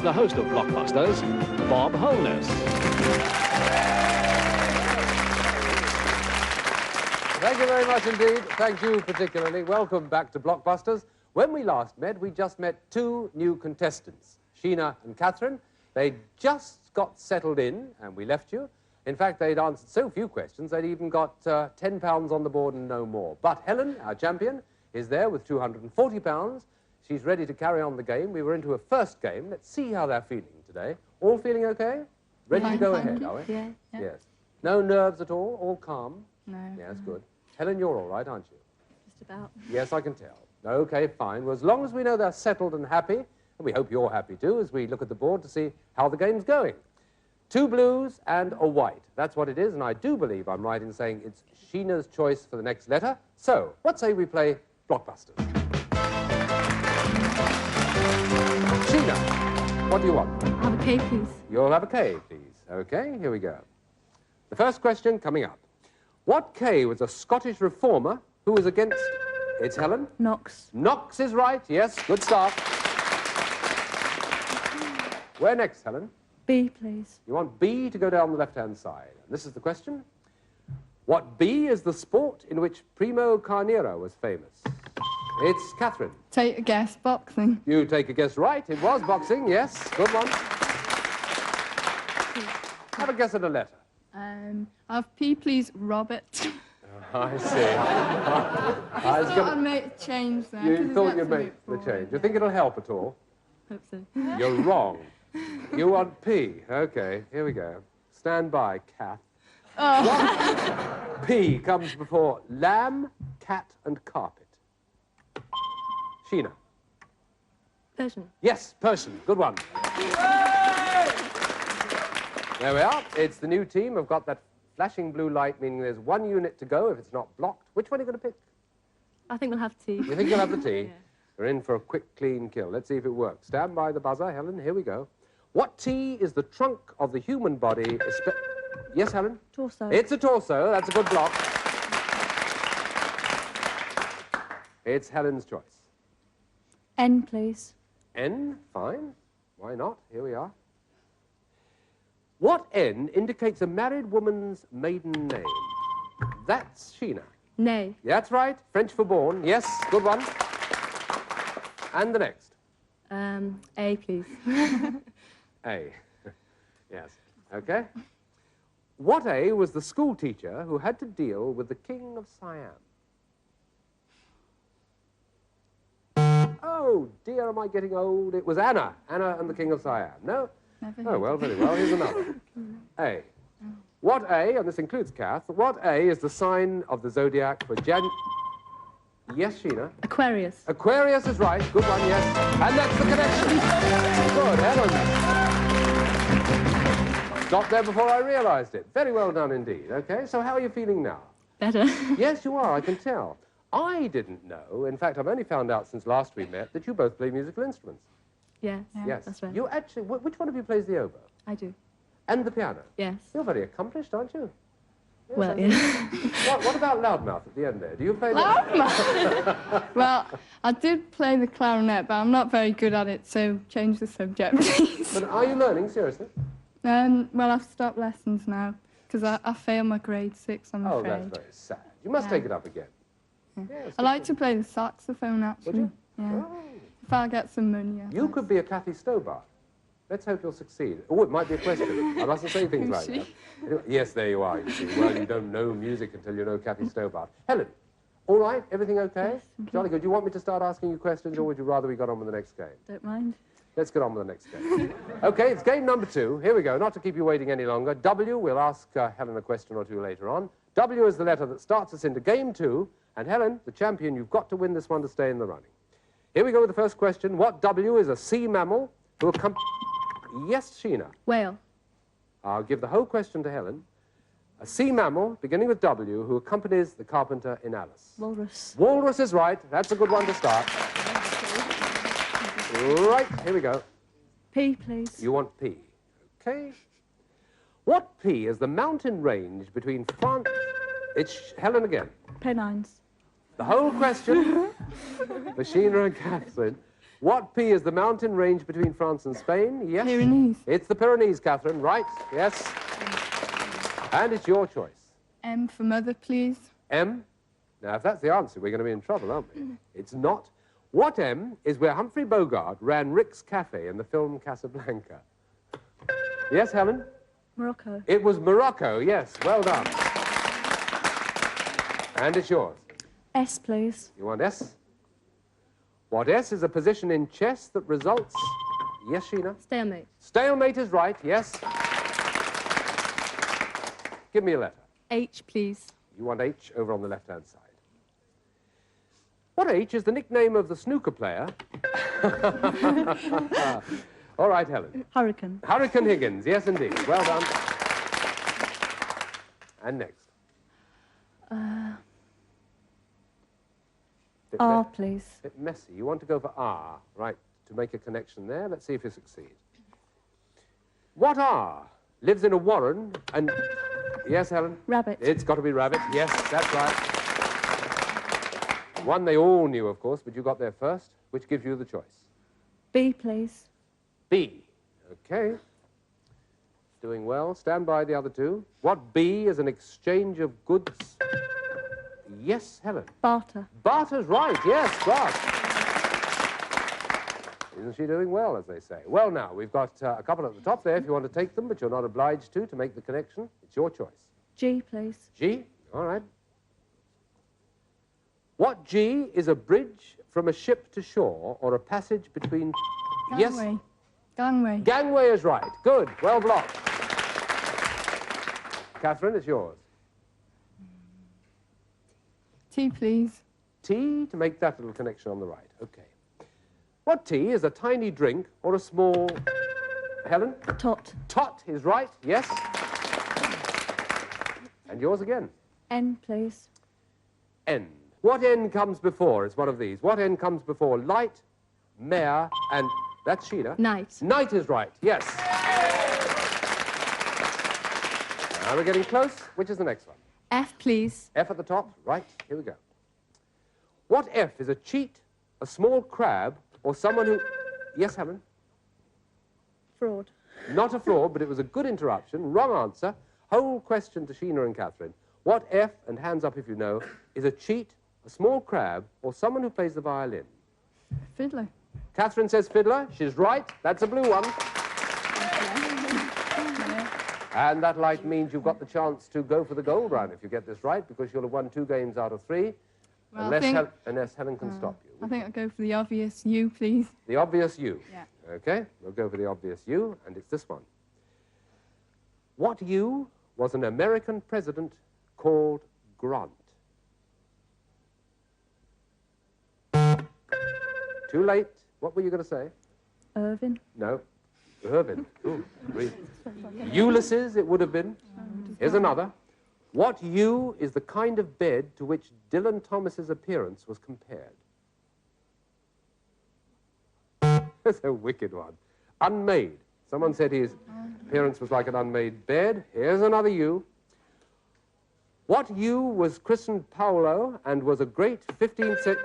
is the host of Blockbusters, Bob Holness. Thank you very much indeed. Thank you particularly. Welcome back to Blockbusters. When we last met, we just met two new contestants, Sheena and Catherine. They just got settled in, and we left you. In fact, they'd answered so few questions, they'd even got £10 on the board and no more. But Helen, our champion, is there with £240. She's ready to carry on the game. We were into a first game. Let's see how they're feeling today. All feeling okay? Ready to go ahead, are we? Yeah. Yes. No nerves at all? All calm? No. Yes, good. Helen, you're all right, aren't you? Just about. Yes, I can tell. Okay, fine. Well, as long as we know they're settled and happy, and we hope you're happy too, as we look at the board to see how the game's going. 2 blues and a white. That's what it is, and I do believe I'm right in saying it's Sheena's choice for the next letter. So, what say we play Blockbusters? Sheena, what do you want? I'll have a K, please. You'll have a K, please. Okay, here we go. The first question coming up. What K was a Scottish reformer who was against... It's Helen? Knox. Knox is right, yes, good start. Where next, Helen? B, please. You want B to go down the left-hand side. And this is the question. What B is the sport in which Primo Carnera was famous? It's Catherine. Take a guess. Boxing. You take a guess right. It was boxing, yes. Good one. Have a guess at a letter. I'll have P, please. Robert. I see. I thought I'd make a change there. You thought you'd make the change. You think it'll help at all? Hope so. You're wrong. You want P. Okay, here we go. Stand by, Kath. Oh. What P comes before lamb, cat, and carpet? Sheena. Persian. Yes, Persian. Good one. There we are. It's the new team. I've got that flashing blue light, meaning there's 1 unit to go if it's not blocked. Which one are you going to pick? I think we'll have tea. You think you'll have the tea? Yeah. We're in for a quick, clean kill. Let's see if it works. Stand by the buzzer, Helen. Here we go. What T is the trunk of the human body? Yes, Helen? Torso. It's a torso. That's a good block. It's Helen's choice. N, please. N, fine. Why not? Here we are. What N indicates a married woman's maiden name? That's Sheena. Nay. That's right. French for born. Yes, good one. And the next. A, please. A. Yes. Okay. What A was the school teacher who had to deal with the King of Siam? Oh, dear, am I getting old? It was Anna. Anna and the King of Siam. No? Never Oh, well, very well. Here's another. A. What A, and this includes Kath, what A is the sign of the zodiac for Yes, Sheena? Aquarius. Aquarius is right. Good one, yes. And that's the connection. Good, Helen. Stopped there before I realised it. Very well done indeed. Okay, so how are you feeling now? Better. Yes, you are, I can tell. I didn't know, in fact, I've only found out since last we met, that you both play musical instruments. Yes. Yes. That's right. You actually, which one of you plays the oboe? I do. And the piano? Yes. You're very accomplished, aren't you? Yes, Well, I yeah. think. What about loudmouth at the end there? Do you play Loudmouth? Well, I did play the clarinet, but I'm not very good at it, so change the subject, please. But are you learning, seriously? Well, I've stopped lessons now, because I failed my grade 6, I'm afraid. Oh, that's very sad. You must take it up again. Yeah. Yes, I like to play the saxophone, actually. Would you? Yeah. Oh. If I get some money. You could be a Kathy Stobart. Let's hope you'll succeed. Oh, it might be a question. I mustn't say things like that. Yes, there you are, you see. Well, you don't know music until you know Kathy Stobart. Helen, all right? Everything okay? Yes, thank you. Jolly good. Do you want me to start asking you questions, or would you rather we got on with the next game? Don't mind. Let's get on with the next game. Okay, it's game number 2. Here we go. Not to keep you waiting any longer. W, we'll ask Helen a question or two later on. W is the letter that starts us into game 2. And Helen, the champion, you've got to win this one to stay in the running. Here we go with the first question. What W is a sea mammal who accompanies... Yes, Sheena. Whale. I'll give the whole question to Helen. A sea mammal, beginning with W, who accompanies the carpenter in Alice. Walrus. Walrus is right. That's a good one to start. Right, here we go. P, please. You want P. Okay. What P is the mountain range between France... It's Helen again. Pennines. The whole question for Sheena and Catherine. What P is the mountain range between France and Spain? Yes. Pyrenees. It's the Pyrenees, Catherine. Right. Yes. And it's your choice. M for mother, please. M. Now, if that's the answer, we're going to be in trouble, aren't we? It's not. What M is where Humphrey Bogart ran Rick's Cafe in the film Casablanca? Yes, Helen? Morocco. It was Morocco, yes. Well done. And it's yours. S, please. You want S? What S is a position in chess that results... Yes, Sheena? Stalemate. Stalemate is right, yes. Give me a letter. H, please. You want H over on the left-hand side. What H is the nickname of the snooker player? All right, Helen. Hurricane. Hurricane Higgins, yes, indeed. Well done. And next. R, please. Bit messy. You want to go for R, right, to make a connection there. Let's see if you succeed. What R lives in a warren and... Yes, Helen? Rabbit. It's got to be rabbit. Yes, that's right. One they all knew, of course, but you got there first, which gives you the choice. B, please. B. Okay. Doing well. Stand by the other two. What B is an exchange of goods? Yes, Helen. Barter. Barter's right. Yes, Bart. Isn't she doing well, as they say? Well, now, we've got a couple at the top there if you want to take them, but you're not obliged to make the connection. It's your choice. G, please. G? All right. What G is a bridge from a ship to shore or a passage between... Gangway. Yes? Gangway. Gangway is right. Good. Well blocked. Catherine, it's yours. T, please. T to make that little connection on the right. Okay. What tea is a tiny drink or a small... Helen? Tot. Tot is right. Yes. And yours again. N, please. N. What N comes before? It's one of these. What N comes before? Light, mare, and... That's Sheena. Night. Night is right. Yes. Now we're getting close. Which is the next one? F, please. F at the top. Right. Here we go. What F is a cheat, a small crab, or someone who... Yes, Helen? Fraud. Not a fraud, but it was a good interruption. Wrong answer. Whole question to Sheena and Catherine. What F, and hands up if you know, is a cheat, a small crab, or someone who plays the violin? Fiddler. Catherine says fiddler. She's right. That's a blue one. And that light means you've got the chance to go for the gold run if you get this right, because you'll have won 2 games out of 3, Well, unless Helen can stop you. I think I'll go for the obvious U, please. The obvious U. Yeah. Okay, we'll go for the obvious U, and it's this one. What U was an American president called Grant? Too late. What were you going to say? Irvin. No. Irvin. Ooh, Ulysses, it would have been. Here's another. What U is the kind of bed to which Dylan Thomas's appearance was compared? That's a wicked one. Unmade. Someone said his appearance was like an unmade bed. Here's another U. What U was christened Paolo and was a great 15th century...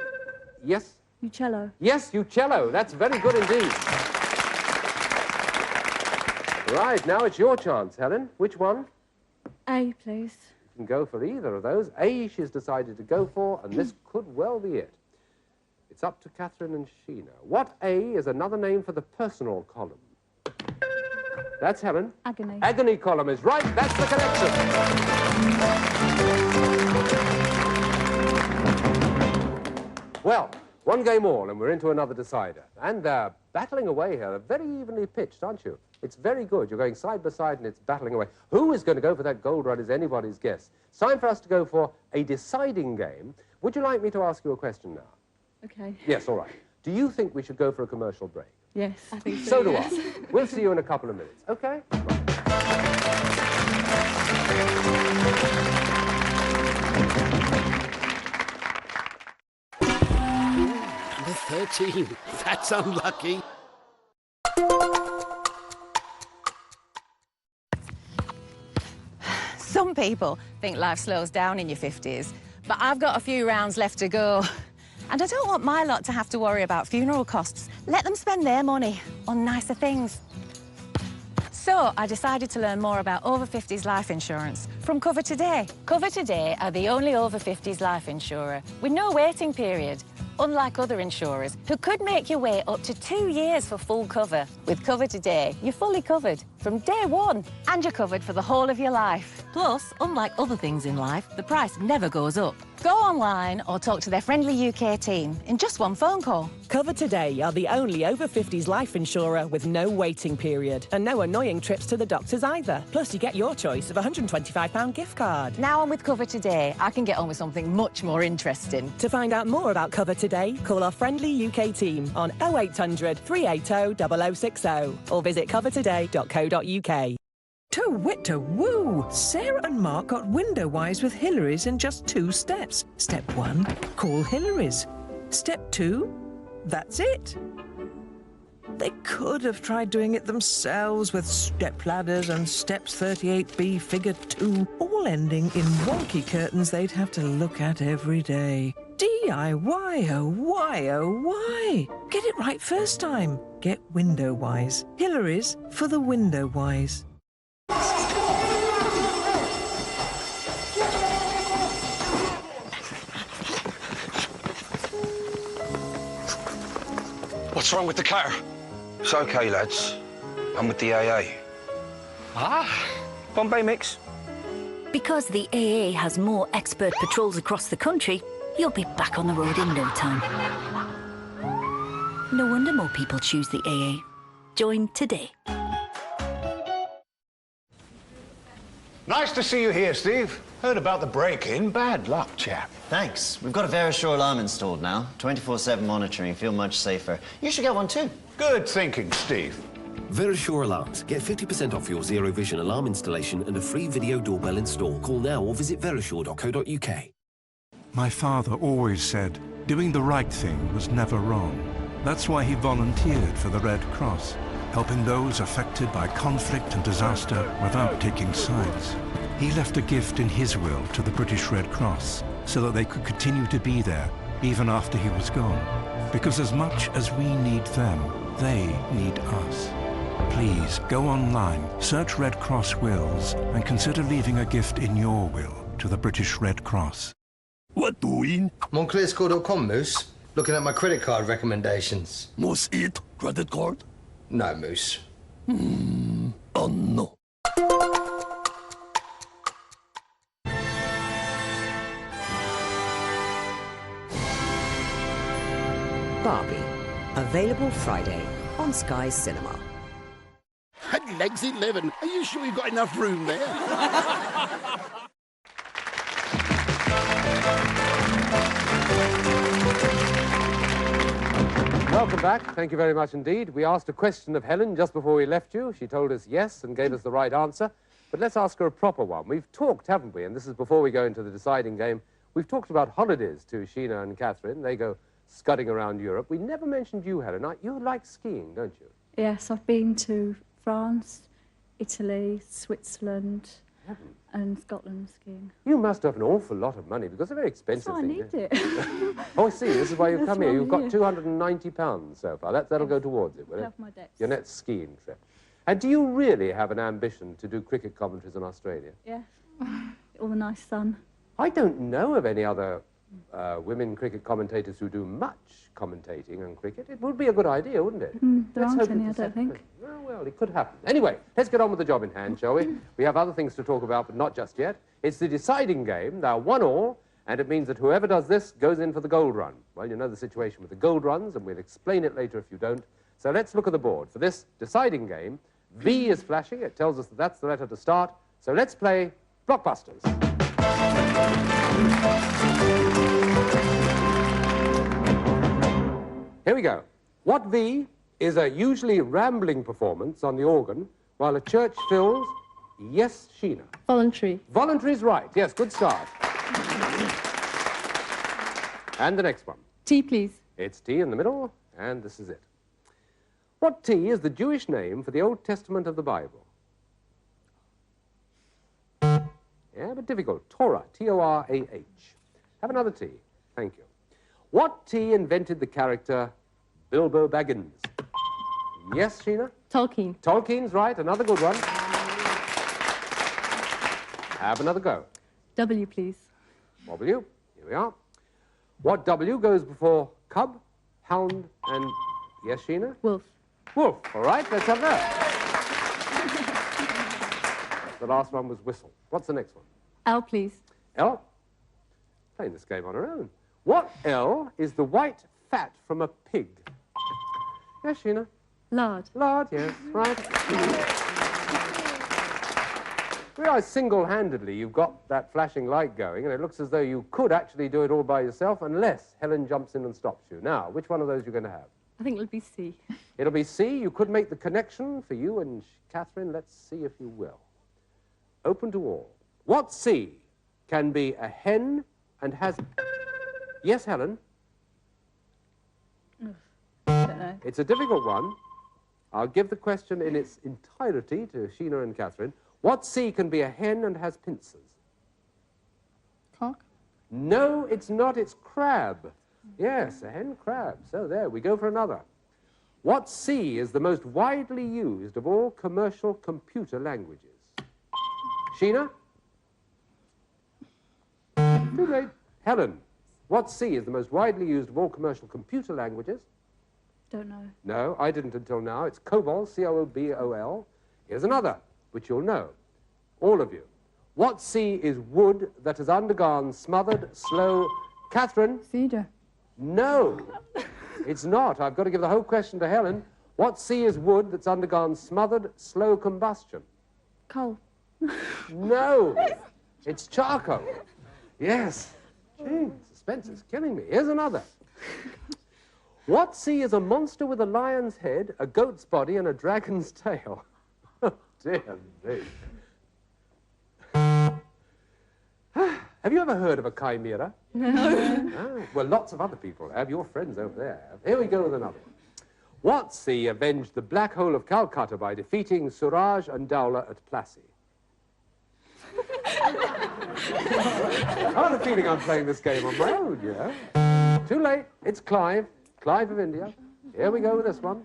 Yes? Uccello. Yes, Uccello. That's very good indeed. Right, now it's your chance, Helen. Which one? A, please. You can go for either of those. A she's decided to go for, and this could well be it. It's up to Catherine and Sheena. What A is another name for the personal column? That's Helen. Agony. Agony column is right. That's the connection. Well, 1 game all, and we're into another decider. And they're battling away here. They're very evenly pitched, aren't you? It's very good. You're going side by side, and it's battling away. Who is going to go for that gold run is anybody's guess. It's time for us to go for a deciding game. Would you like me to ask you a question now? Okay. Yes, all right. Do you think we should go for a commercial break? Yes. I think So do I. We'll see you in a couple of minutes, okay? Right. Number 13. That's unlucky. Some people think life slows down in your 50s, but I've got a few rounds left to go. And I don't want my lot to have to worry about funeral costs Let them spend their money on nicer things. So I decided to learn more about over 50s life insurance from Cover Today. Cover Today are the only over 50s life insurer with no waiting period, unlike other insurers who could make you wait up to 2 years for full cover. With Cover Today, you're fully covered from day one, and you're covered for the whole of your life. Plus, unlike other things in life, the price never goes up. Go online or talk to their friendly UK team in just one phone call. Cover Today are the only over 50s life insurer with no waiting period and no annoying trips to the doctors either. Plus, you get your choice of a £125 gift card. Now I'm with Cover Today, I can get on with something much more interesting. To find out more about Cover Today, call our friendly UK team on 0800 380 0060 or visit covertoday.co.uk. To wit to woo! Sarah and Mark got window-wise with Hillary's in just 2 steps. Step 1, call Hillary's. Step 2, that's it. They could have tried doing it themselves with step ladders and steps 38B figure 2, all ending in wonky curtains they'd have to look at every day. DIY, oh why, oh why? Get it right first time. Get window-wise. Hillary's for the window-wise. What's wrong with the car? It's okay, lads. I'm with the AA. Ah. Bombay mix. Because the AA has more expert patrols across the country, you'll be back on the road in no time. No wonder more people choose the AA. Join today. Nice to see you here, Steve. Heard about the break-in. Bad luck, chap. Thanks. We've got a Verisure alarm installed now. 24/7 monitoring. Feel much safer. You should get one too. Good thinking, Steve. Verisure alarms. Get 50% off your Zero Vision alarm installation and a free video doorbell install. Call now or visit verisure.co.uk. My father always said, doing the right thing was never wrong. That's why he volunteered for the Red Cross, helping those affected by conflict and disaster without taking sides. He left a gift in his will to the British Red Cross so that they could continue to be there even after he was gone. Because as much as we need them, they need us. Please go online, search Red Cross Wills, and consider leaving a gift in your will to the British Red Cross. What doing? MonclearScore.com, Moose. Looking at my credit card recommendations. Moose eat credit card? No, Moose. Oh, no. Barbie. Available Friday on Sky Cinema. Had legs 11. Are you sure you've got enough room there? Welcome back. Thank you very much indeed. We asked a question of Helen just before we left you. She told us yes and gave us the right answer. But let's ask her a proper one. We've talked, haven't we, and this is before we go into the deciding game, we've talked about holidays to Sheena and Catherine. They go scudding around Europe. We never mentioned you, Helen. You like skiing, don't you? Yes, I've been to France, Italy, Switzerland, and Scotland skiing. You must have an awful lot of money because they're very expensive. So I things, need yeah. it. Oh, I see. This is why you've come here. You've got here. £290 so far. That'll go towards it, will it? Have my debts. Your next skiing trip. And do you really have an ambition to do cricket commentaries in Australia? Yeah. All the nice sun. I don't know of any other women cricket commentators who do much commentating on cricket. It would be a good idea, wouldn't it? There Let's aren't hope any, I it's don't think. Well, it could happen. Anyway, let's get on with the job in hand, shall we? We have other things to talk about, but not just yet. It's the deciding game. They're 1-1, and it means that whoever does this goes in for the gold run. Well, you know the situation with the gold runs, and we'll explain it later if you don't. So let's look at the board. For this deciding game, V is flashing. It tells us that that's the letter to start. So let's play Blockbusters. Here we go. What V is a usually rambling performance on the organ while a church fills? Yes, Sheena. Voluntary. Voluntary is right. Yes, good start. And the next one. Tea, please. It's T in the middle, and this is it. What T is the Jewish name for the Old Testament of the Bible? Yeah, but difficult. Torah, T-O-R-A-H. Have another T. Thank you. What T invented the character Bilbo Baggins. Yes, Sheena? Tolkien. Tolkien's right, another good one. Have another go. W, please. W, here we are. What W goes before cub, hound, and... Yes, Sheena? Wolf. Wolf, all right, let's have that. The last one was whistle. What's the next one? L, please. L? Playing this game on her own. What L is the white fat from a pig? Yes, Sheena? Lard. Lard, yes, right. Realise single-handedly you've got that flashing light going, and it looks as though you could actually do it all by yourself unless Helen jumps in and stops you. Now, which one of those are you going to have? I think it'll be C. It'll be C. You could make the connection for you and Catherine. Let's see if you will. Open to all. What C can be a hen and has... Yes, Helen? I don't know. It's a difficult one. I'll give the question in its entirety to Sheena and Catherine. What C can be a hen and has pincers? Cock? No, it's not. It's crab. Yes, a hen crab. So there, we go for another. What C is the most widely used of all commercial computer languages? Sheena? Too late. Helen, what C is the most widely used of all commercial computer languages? Don't know. No, I didn't until now. It's COBOL, C-O-B-O-L. Here's another, which you'll know, all of you. What C is wood that has undergone smothered, slow... Catherine? Cedar. No, it's not. I've got to give the whole question to Helen. What C is wood that's undergone smothered, slow combustion? Coal. No, it's charcoal. Yes. Gee, suspense is killing me. Here's another. What C is a monster with a lion's head, a goat's body, and a dragon's tail? Oh, dear me. Have you ever heard of a chimera? No. Ah, well, lots of other people have. Your friends over there have. Here we go with another one. What C avenged the Black Hole of Calcutta by defeating Suraj and Dowla at Plassey? I have a feeling I'm playing this game on my own, yeah? Too late. It's Clive. Clive of India. Here we go with this one.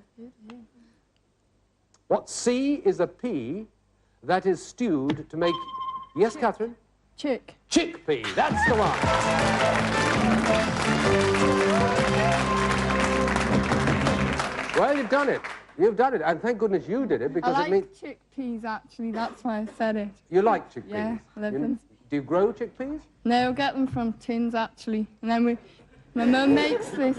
What C is a pea that is stewed to make... Yes, Catherine? Chick. Chickpea. That's the one. Well, you've done it. You've done it. And thank goodness you did it, because I it means... like chickpeas, actually. That's why I said it. You like chickpeas? Yeah, I love them. Do you grow chickpeas? No, I get them from tins, actually. And then my mum makes this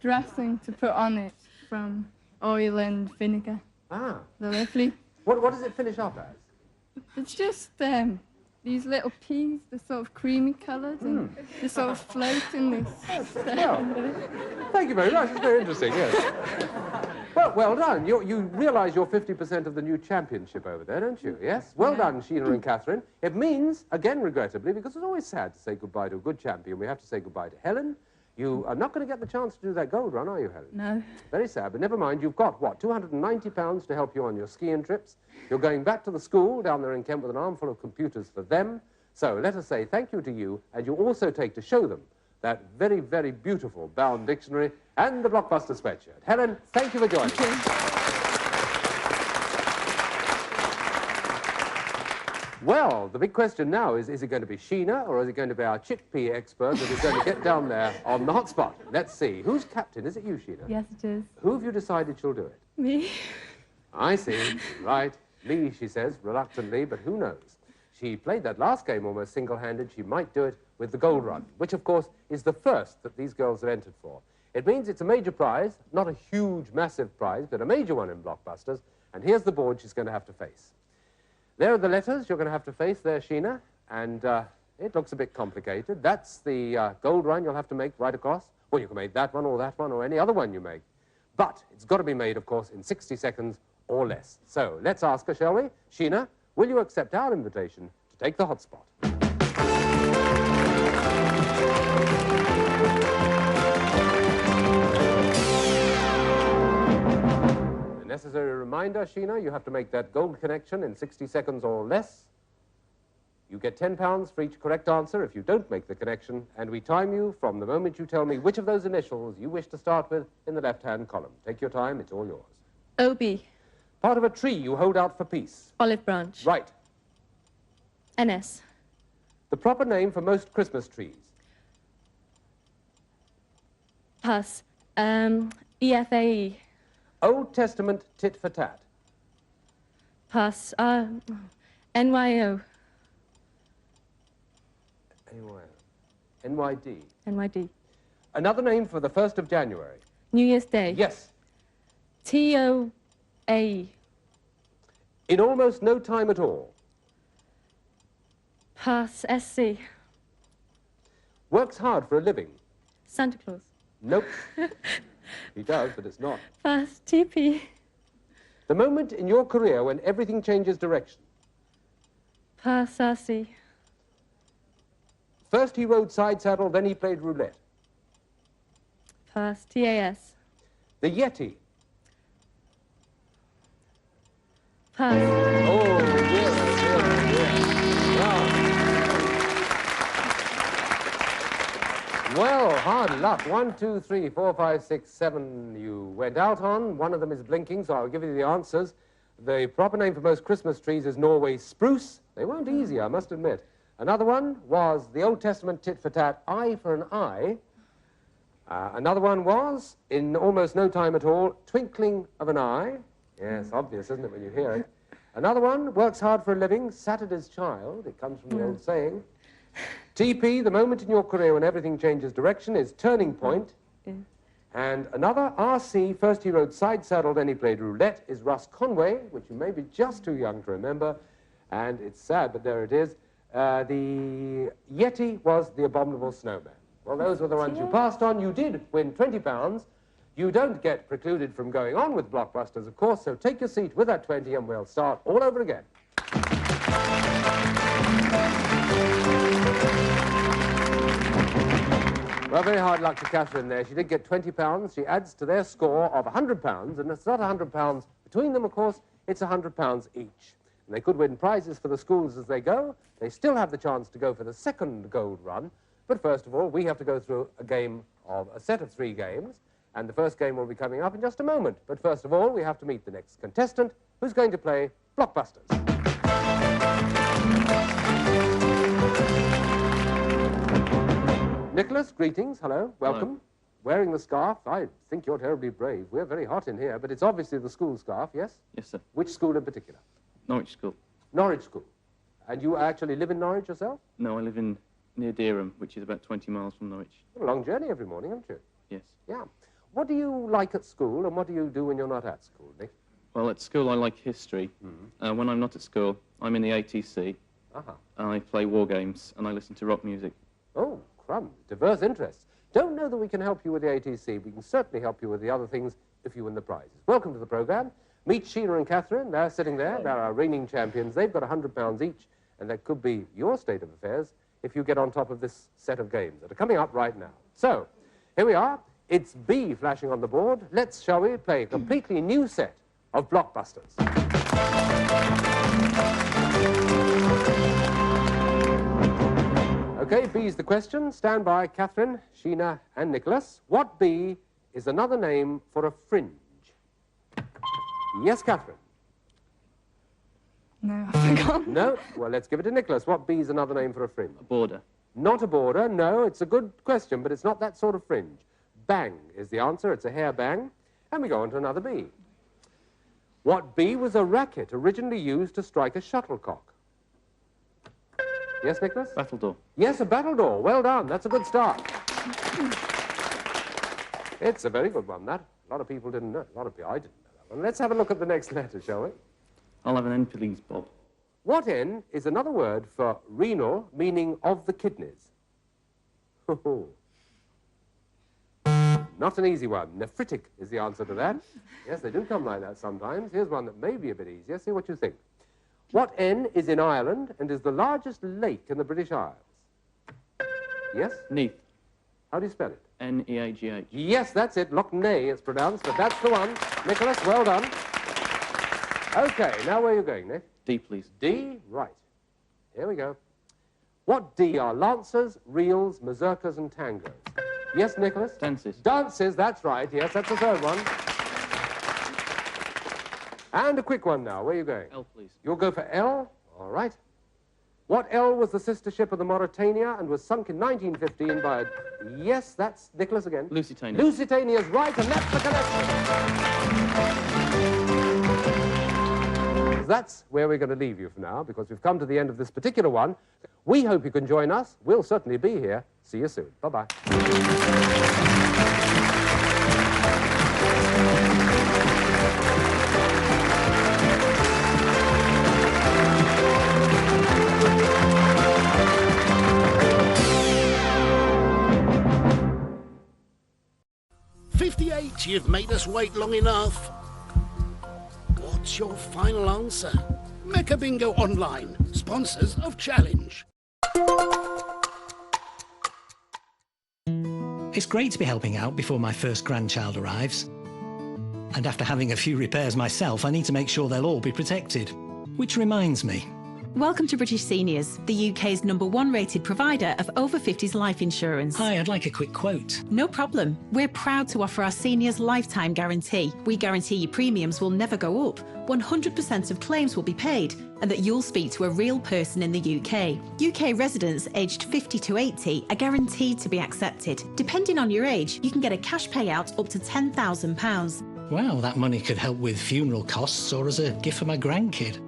dressing to put on it from oil and vinegar. Ah. They're lovely. What does it finish up as? It's just these little peas, they're sort of creamy coloured and they sort of float in this. Well, thank you very much. It's very interesting, yes. Well done. You realise you're 50% of the new championship over there, don't you? Yes? Well done, Sheena and Catherine. It means, again, regrettably, because it's always sad to say goodbye to a good champion, we have to say goodbye to Helen. You are not going to get the chance to do that gold run, are you, Helen? No. Very sad, but never mind. You've got, what, £290 to help you on your skiing trips. You're going back to the school down there in Kent with an armful of computers for them. So let us say thank you to you, and you also take to show them that very, very beautiful bound dictionary and the Blockbuster sweatshirt. Helen, thank you for joining us. Well, the big question now is it going to be Sheena or is it going to be our chickpea expert that is going to get down there on the hot spot? Let's see. Who's captain? Is it you, Sheena? Yes, it is. Who have you decided she'll do it? Me. I see. Right. Me, she says, reluctantly, but who knows? She played that last game almost single-handed. She might do it with the gold run, which, of course, is the first that these girls have entered for. It means it's a major prize, not a huge, massive prize, but a major one in Blockbusters. And here's the board she's going to have to face. There are the letters you're going to have to face there, Sheena, and it looks a bit complicated. That's the gold run you'll have to make right across. Well, you can make that one or any other one you make. But it's got to be made, of course, in 60 seconds or less. So let's ask her, shall we? Sheena, will you accept our invitation to take the hot spot? Necessary reminder, Sheena, you have to make that gold connection in 60 seconds or less. You get £10 for each correct answer if you don't make the connection, and we time you from the moment you tell me which of those initials you wish to start with in the left-hand column. Take your time, it's all yours. OB. Part of a tree you hold out for peace. Olive branch. Right. NS. The proper name for most Christmas trees. Pass. EFAE. Old Testament tit for tat. Pass. NYO. NYD. NYD. Another name for the 1st of January. New Year's Day. Yes. TOA. In almost no time at all. Pass. SC. Works hard for a living. Santa Claus. Nope. He does, but it's not. Pass. TP. The moment in your career when everything changes direction. Pass. RC. First he rode side saddle, then he played roulette. Pass. TAS. The Yeti. Pass. Oh, dear, Well, hard luck. 1, 2, 3, 4, 5, 6, 7 you went out on. One of them is blinking, so I'll give you the answers. The proper name for most Christmas trees is Norway spruce. They weren't easy, I must admit. Another one was the Old Testament tit for tat, eye for an eye. Another one was, in almost no time at all, twinkling of an eye. Yes, obvious, isn't it, when you hear it? Another one, works hard for a living, Saturday's child. It comes from the old saying. TP, the moment in your career when everything changes direction, is turning point. And another, RC, first he rode side saddle, then he played roulette, is Russ Conway, which you may be just too young to remember. And it's sad, but there it is. The Yeti was the abominable snowman. Well, those were the ones you passed on. You did win £20. You don't get precluded from going on with Blockbusters, of course, so take your seat with that 20 and we'll start all over again. Well, very hard luck to Catherine there. She did get £20. She adds to their score of £100, and it's not £100 between them, of course, it's £100 each. And they could win prizes for the schools as they go. They still have the chance to go for the second gold run. But first of all, we have to go through a set of 3 games. And the first game will be coming up in just a moment. But first of all, we have to meet the next contestant, who's going to play Blockbusters. Nicholas, greetings. Hello. Welcome. Hello. Wearing the scarf. I think you're terribly brave. We're very hot in here, but it's obviously the school scarf, yes? Yes, sir. Which school in particular? Norwich School. Norwich School. And you actually live in Norwich yourself? No, I live near Dereham, which is about 20 miles from Norwich. A long journey every morning, haven't you? Yes. Yeah. What do you like at school, and what do you do when you're not at school, Nick? Well, at school I like history. When I'm not at school, I'm in the ATC. I play war games, and I listen to rock music. Oh, crumbs. Diverse interests. Don't know that we can help you with the ATC. We can certainly help you with the other things if you win the prizes. Welcome to the programme. Meet Sheena and Catherine. They're sitting there. They're our reigning champions. They've got £100 each, and that could be your state of affairs if you get on top of this set of games that are coming up right now. So, here we are. It's B flashing on the board. Let's, shall we, play a completely new set of Blockbusters. Okay, B's the question. Stand by, Catherine, Sheena, and Nicholas. What B is another name for a fringe? Yes, Catherine. No, I forgot. No? Well, let's give it to Nicholas. What B is another name for a fringe? A border. Not a border, no. It's a good question, but it's not that sort of fringe. Bang is the answer. It's a hair bang. And we go on to another B. What B was a racket originally used to strike a shuttlecock? Yes, Nicholas? Battledore. Yes, a battledore. Well done. That's a good start. It's a very good one, that. A lot of people didn't know. A lot of people, I didn't know that one. Let's have a look at the next letter, shall we? I'll have an N, please, Bob. What N is another word for renal, meaning of the kidneys? Not an easy one. Nephritic is the answer to that. Yes, they do come like that sometimes. Here's one that may be a bit easier. See what you think. What N is in Ireland and is the largest lake in the British Isles? Yes? Neath. How do you spell it? N-E-A-G-H. Yes, that's it. Loch Ney, it's pronounced, but that's the one. Nicholas, well done. Okay, now where are you going, Nick? D, please. D? Right. Here we go. What D are lancers, reels, mazurkas and tangos? Yes, Nicholas? Dances. Dances, that's right. Yes, that's the third one. And a quick one now. Where are you going? L, please. You'll go for L? All right. What L was the sister ship of the Mauritania and was sunk in 1915 by a... Yes, that's Nicholas again. Lusitania. Lusitania's right, and that's the connection. That's where we're going to leave you for now, because we've come to the end of this particular one. We hope you can join us. We'll certainly be here. See you soon. Bye-bye. 58, you've made us wait long enough. What's your final answer? Mecca Bingo Online, sponsors of Challenge. It's great to be helping out before my first grandchild arrives. And after having a few repairs myself, I need to make sure they'll all be protected. Which reminds me. Welcome to British Seniors, the UK's #1 rated provider of over 50s life insurance. Hi, I'd like a quick quote. No problem. We're proud to offer our seniors lifetime guarantee. We guarantee your premiums will never go up, 100% of claims will be paid, and that you'll speak to a real person in the UK. UK residents aged 50 to 80 are guaranteed to be accepted. Depending on your age, you can get a cash payout up to £10,000. Wow, that money could help with funeral costs or as a gift for my grandkid.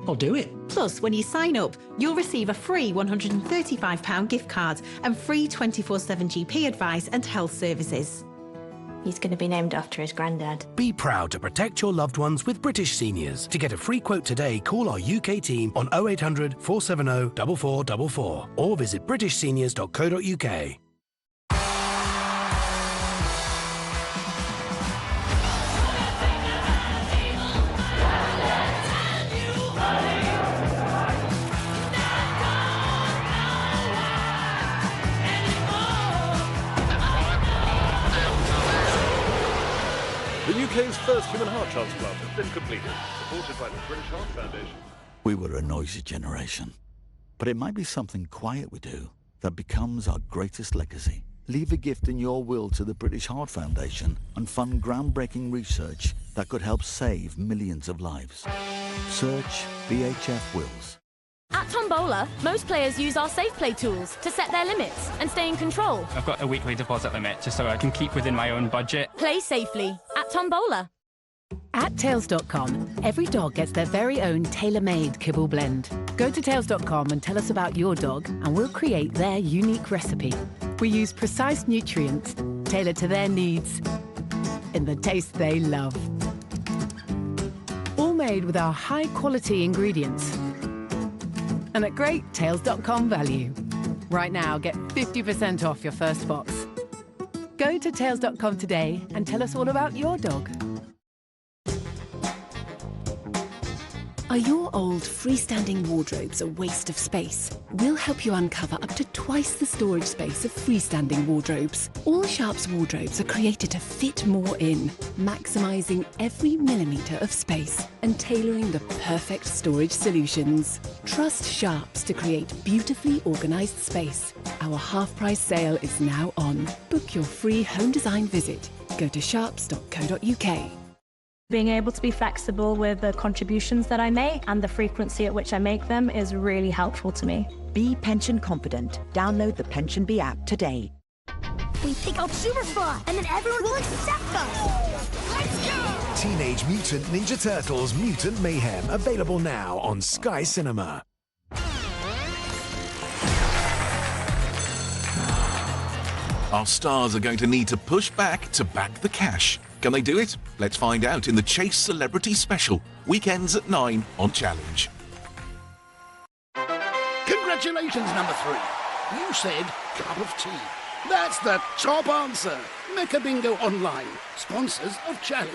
I'll do it. Plus, when you sign up, you'll receive a free £135 gift card and free 24/7 GP advice and health services. He's going to be named after his granddad. Be proud to protect your loved ones with British Seniors. To get a free quote today, call our UK team on 0800 470 4444 or visit britishseniors.co.uk. The UK's first human heart transplant has been completed, supported by the British Heart Foundation. We were a noisy generation, but it might be something quiet we do that becomes our greatest legacy. Leave a gift in your will to the British Heart Foundation and fund groundbreaking research that could help save millions of lives. Search BHF Wills. At Tombola, most players use our safe play tools to set their limits and stay in control. I've got a weekly deposit limit just so I can keep within my own budget. Play safely at Tombola. At Tails.com, every dog gets their very own tailor-made kibble blend. Go to Tails.com and tell us about your dog and we'll create their unique recipe. We use precise nutrients, tailored to their needs, in the taste they love. All made with our high-quality ingredients. And at great Tails.com value. Right now, get 50% off your first box. Go to Tails.com today and tell us all about your dog. Are your old freestanding wardrobes a waste of space? We'll help you uncover up to twice the storage space of freestanding wardrobes. All Sharp's wardrobes are created to fit more in, maximising every millimetre of space and tailoring the perfect storage solutions. Trust Sharp's to create beautifully organised space. Our half-price sale is now on. Book your free home design visit. Go to sharps.co.uk. Being able to be flexible with the contributions that I make and the frequency at which I make them is really helpful to me. Be pension confident. Download the Pension Bee app today. We pick out Superfly, and then everyone will accept us. Let's go! Teenage Mutant Ninja Turtles Mutant Mayhem, available now on Sky Cinema. Our stars are going to need to push back to back the cash. Can they do it? Let's find out in the Chase Celebrity Special, weekends at 9 on Challenge. Congratulations, number 3. You said cup of tea. That's the top answer. Mecca Bingo Online, sponsors of Challenge.